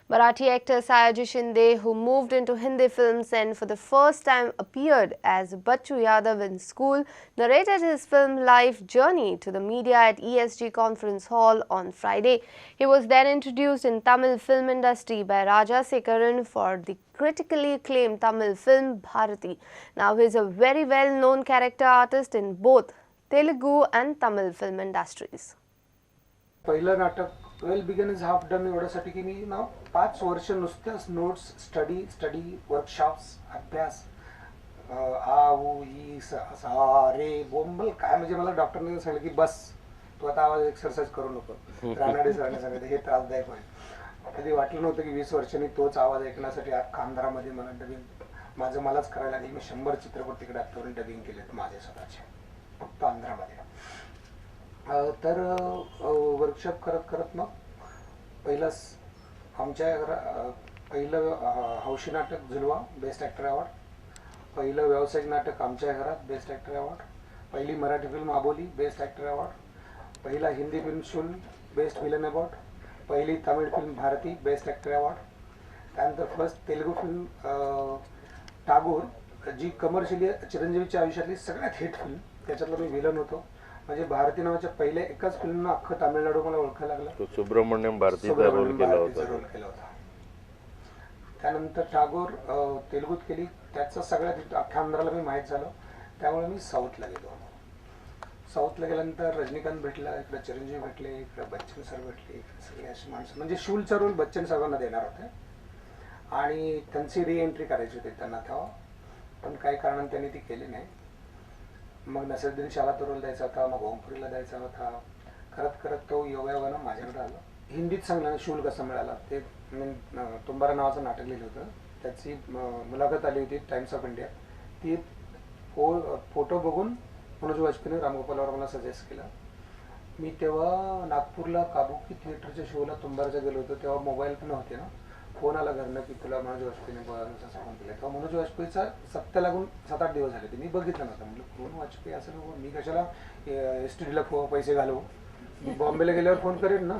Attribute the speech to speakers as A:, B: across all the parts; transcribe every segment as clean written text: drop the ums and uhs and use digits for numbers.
A: Marathi actor Sayaji Shinde, who moved into Hindi films and for the first time appeared as Bachchu Yadav in School, narrated his film life journey to the media at ESG Conference Hall on Friday. He was then introduced in Tamil film industry by Raja Sekaran for the critically acclaimed Tamil film Bharati. Now he is a very well-known character artist in both Telugu and Tamil film industries.
B: पहिलं नाटक 12 begun is half done एवढ्यासाठी की मी ना 5 वर्ष नुसत्याच notes study workshops अभ्यास आ ऊ ई सा रे बोंबल काय म्हणजे मला डॉक्टरने सांगितलं की बस तू आता आवाज एक्सरसाइज करू नको रानाडे सरांनी सांगितलं हे त्रासदायक होईल. कधी वाटलं नव्हतं की 20 वर्षांनी तोच आवाज ऐकण्यासाठी आंध्रामध्ये मला डबिंग मलाच करायला लागेल. मी 100 चित्रपट तिकडे ॲक्टरने डबिंग केलेत माझे स्वतःचे फक्त आंध्रामध्ये. तर वर्कशॉप करत मग पहिलंच आमच्या पहिलं हौशी नाटक झुलवा बेस्ट ॲक्टर अवॉर्ड, पहिलं व्यावसायिक नाटक आमच्या घरात बेस्ट ॲक्टर अवॉर्ड, पहिली Marathi film Aboli best actor award, पहिला Hindi film Shool best villain award, पहिली Tamil film Bharathi best actor award, त्यानंतर फर्स्ट तेलुगू फिल्म टागोर जी कमर्शियली चिरंजीवीच्या आयुष्यातली सगळ्यात हिट फिल्म, त्याच्यातला मी विलन होतो. म्हणजे भारती नावाच्या पहिल्या एकाच फिल्मनं अख्खं तामिळनाडू मला ओळखायला लागला.
C: सुब्रमण्यम भारतीचा रोल केला होता.
B: त्यानंतर टागोर तेलुगूत केली, त्याचं सगळ्यात अख्ख्या आंध्राला मी माहीत झालो. त्यामुळे मी साऊथला गेलो. साऊथला गेल्यानंतर रजनीकांत भेटला, इकडे चिरंजीवी भेटले, इकडे बच्चन सर भेटले, सगळे अशी माणसं. म्हणजे शूलचा रोल बच्चन साहेबांना देणार होते आणि त्यांची रिएंट्री करायची होती त्यांना तेव्हा, पण काही कारणाने त्यांनी ती केली नाही. मग नसरुद्दीन शाहला तो रोल द्यायचा होता, मग ओमपुरीला द्यायचा होता. करत तो योगायोगानं माझ्याकडे आलं. हिंदीत सांगलं शूल कसं मिळाला ते मी तुंबारा नावाचं नाटक लिहिलं होतं, त्याची मुलाखत आली होती टाइम्स ऑफ इंडिया. ती फोटो बघून मनोज वाजपेयीने रामगोपाल वर्माला सजेस्ट केला. मी तेव्हा नागपूरला काबुकी थिएटरच्या शोला तुंबारच्या गेलो होतो. तेव्हा मोबाईल पण नव्हते ना. फोन आला घरनं की तुला मनोज वाजपेयीने असं फोन केला. तेव्हा मनोज वाजपेयीचा सप्त्या लागून 7-8 दिवस झाले ते मी बघितलं नव्हतं. म्हटलं कोण वाजपेयी असं नको, मी कशाला STDला पैसे घालवू, मी बॉम्बेला गेल्यावर फोन करेन ना.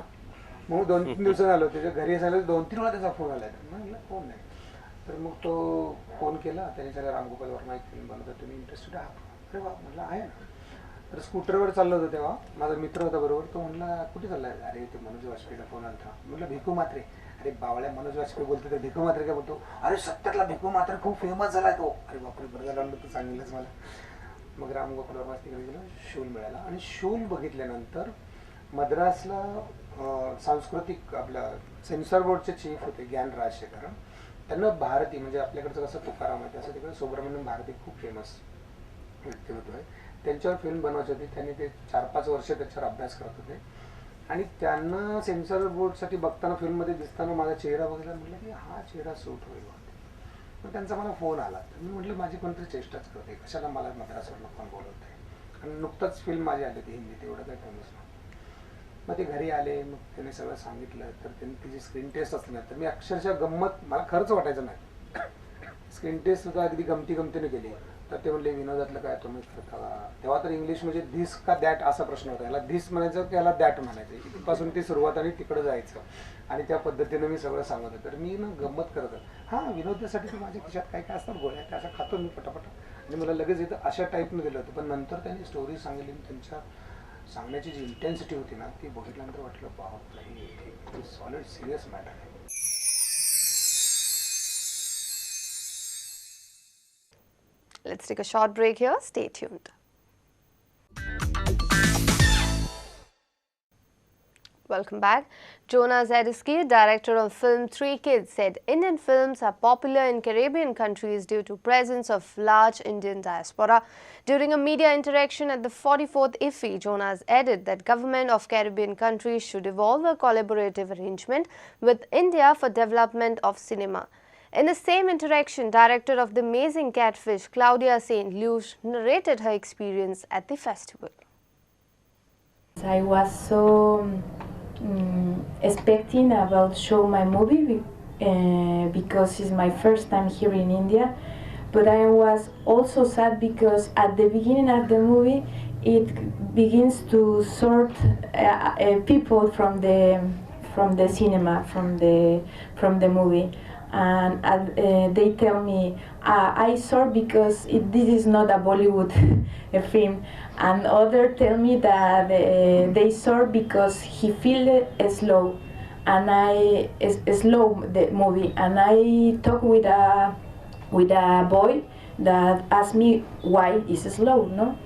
B: मग 2-3 दिवसांनी आलो, त्याच्या घरी झालं 2-3 वेळा त्याचा फोन आला. म्हटलं फोन नाही. तर मग तो फोन केला, त्याने सगळं रामगोपाल वर्मा एक फिल्म बनवतो, तुम्ही इंटरेस्टेड आहात? अरे वा, म्हटलं आहे ना. तर स्कूटरवर चाललो होतो तेव्हा माझा मित्र होता बरोबर. तो म्हणला कुठे चाललाय? अरे ते मनोज वाजपेयीला फोन आला था. म्हटलं भिकू मात्रे. अरे बावळ्या, मनोज वाजपेयी बोलतो तर भिकू मात्रे काय बोलतो? अरे सत्यातला भिकू मात्रे खूप फेमस झालाय तो. अरे बापरे, बरं झालं तू सांगितलंच मला. मग रामगोपाल वर्मा तिकडे गेलो, शूल मिळाला आणि शूल बघितल्यानंतर मद्रासला सांस्कृतिक आपल्या सेन्सॉर बोर्डचे चीफ होते ज्ञान राजशेखरन. त्यांना भारती म्हणजे आपल्याकडचं कसं तुकाराम आहे तसं तिकडे सुब्रमण्यम भारती खूप फेमस व्यक्तिमत्व आहे. त्यांच्यावर फिल्म बनवायची होती. त्यांनी ते 4-5 वर्ष त्याच्यावर अभ्यास करत होते आणि त्यांना सेन्सॉर बोर्डसाठी बघताना फिल्ममध्ये दिसताना माझा चेहरा बघितला. म्हटलं की हा चेहरा सूट होईल. मग त्यांचा मला फोन आला. तर मी म्हटलं माझी कोणतरी चेष्टाच करते, कशाला मला मद्रासवरनं फोन बोलवते. आणि नुकताच फिल्म माझी आली होती हिंदीत, एवढं काही फेमस नव्हतं. मग ते घरी आले, मग त्यांनी सगळं सांगितलं. तर त्यांनी तिची स्क्रीन टेस्ट असली ना, तर मी अक्षरशः गंमत, मला खरंच वाटायचं नाही. स्क्रीन टेस्ट सुद्धा अगदी गमतीने केली. तर ते म्हणले विनोदातलं काय तुम्ही करता? तेव्हा तर इंग्लिश म्हणजे धिस का दॅट असा प्रश्न होता. याला धिस म्हणायचं की याला दॅट म्हणायचं, इथपासून ती सुरुवात आणि तिकडं जायचं. आणि त्या पद्धतीनं मी सगळं सांगत होतं. तर मी ना गंमत करत होतो. हां, विनोदासाठी तर माझ्या खिशात काय काय असतात गोळ्या, त्या असं खातो मी पटापट. आणि मला लगेच इथं अशा टाईपनं दिलं होतं. पण नंतर त्यांनी स्टोरी सांगितली, त्यांच्या सांगण्याची जी इंटेन्सिटी होती ना, ती बघितल्यानंतर वाटलं बापरे, सॉलिड सिरियस मॅटर आहे.
A: Let's take a short break here. Stay tuned. Welcome back. Jonah Zadiski, director of film Three Kids, said Indian films are popular in Caribbean countries due to presence of large Indian diaspora. During a media interaction at the 44th IFFI, Jonah added that government of Caribbean countries should evolve a collaborative arrangement with India for development of cinema. In the same interaction, director of The Amazing Catfish, Claudia St. Luce, narrated her experience at the festival.
D: I was so expecting about show my movie because it's my first time here in India, but I was also sad because at the beginning of the movie it begins to sort people from the cinema, from the movie, and they tell me I saw because this is not a Bollywood film, and other tell me that they saw because he feel it slow, and I slow the movie, and I talk with a boy that asked me why it's slow, no?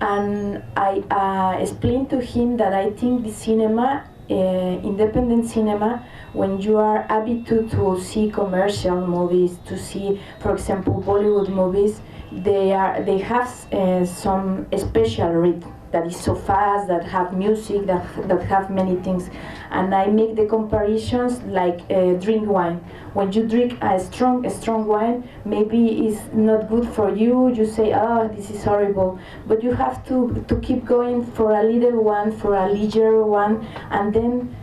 D: And I explained to him that I think the cinema, independent cinema, when you are habituated to see commercial movies, to see, for example, Bollywood movies, they have some special rhythm that is so fast, that have music, that have many things. And I make the comparisons like drink wine. When you drink a strong wine, maybe it's not good for you. You say, oh, this is horrible. But you have to keep going for a little one, for a lighter one, and then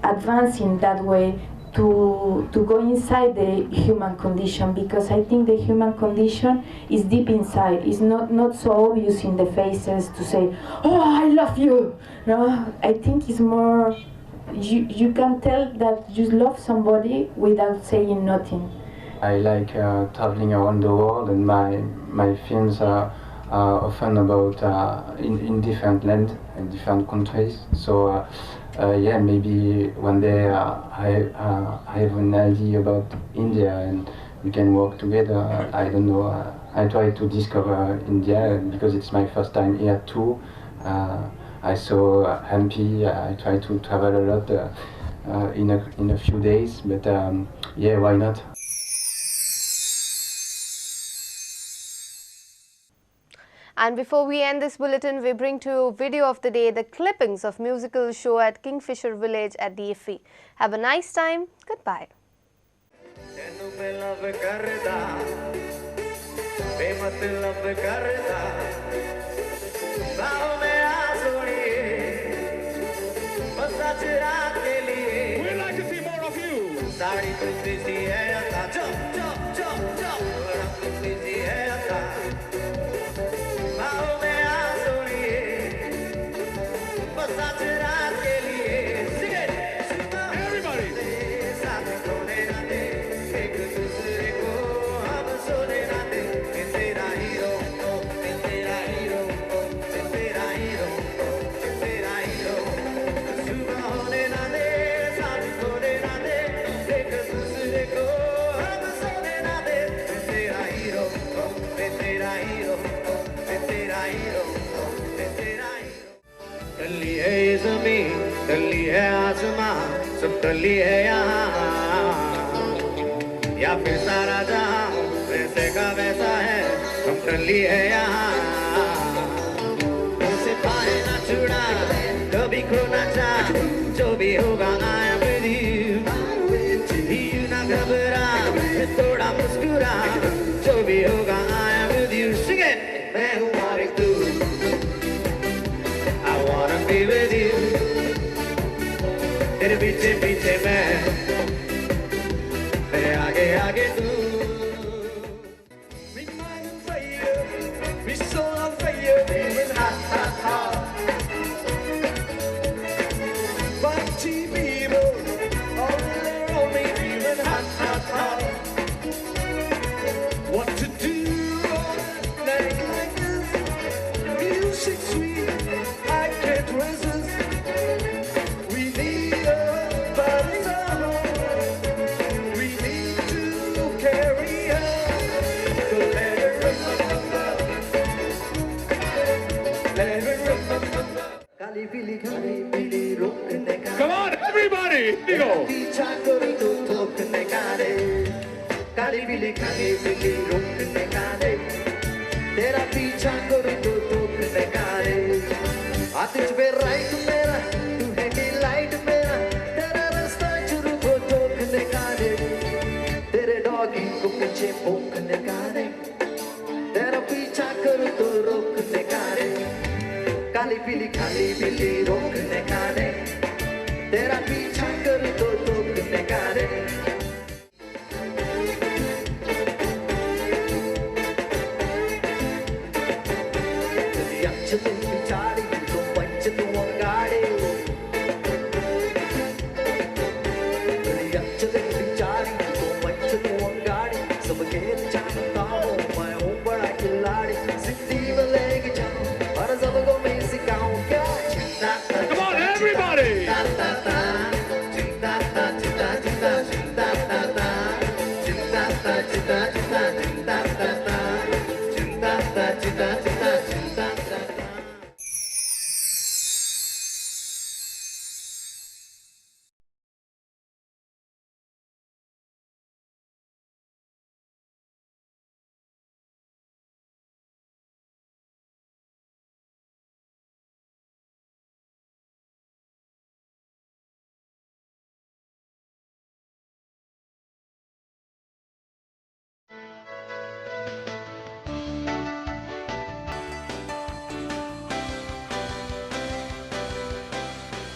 D: advance in that way to go inside the human condition, because I think the human condition is deep inside. It's not so obvious in the faces to say, oh, I love you. No, I think it's more, you can tell that you love somebody without saying nothing.
E: I like traveling around the world, and my films are often about in different lands and different countries. So yeah, maybe one day I have an idea about India and we can work together. I don't know. I try to discover India because it's my first time here too. I saw MP. I try to travel a lot in a few days, but yeah, why not?
A: And before we end this bulletin, we bring to you video of the day, the clippings of musical show at Kingfisher Village at the IFFI. Have a nice time. Goodbye.
F: We'd like to see more of you. टल्ली है ये ज़मीन, टल्ली है आसमां, सब टल्ली है यहाँ, या फिर सारा जहां वैसे का वैसा है, हम टल्ली है यहाँ। उनसे पाए ना छुड़ा, कभी खो ना चाह, जो भी होगा I am with you, you ना घबरा, थोड़ा मुस्कुरा, जो भी होगा I am with you, sing it, मैं हूँ और एक तू, be with you, तेरे पीछे पीछे मैं, तेरे आगे आगे तू। We mind on fire, we soul on fire, feeling hot, hot, hot. Party people, all around me, feeling hot, hot, hot. What to do on a night like this? Music sweet, I can't resist. We need a body song. We need to carry on. So let it run. Let it run. Come on, everybody! Go! काली बिल्ली रोकने का रे, तेरा पीछा करूं तो रोकने का रे। आतिश पे राइट मेरा, तू है कि लाइट मेरा, तेरा रास्ता शुरू हो ठोकने का रे, तेरे डॉगी को पीछे भोंकने का रे।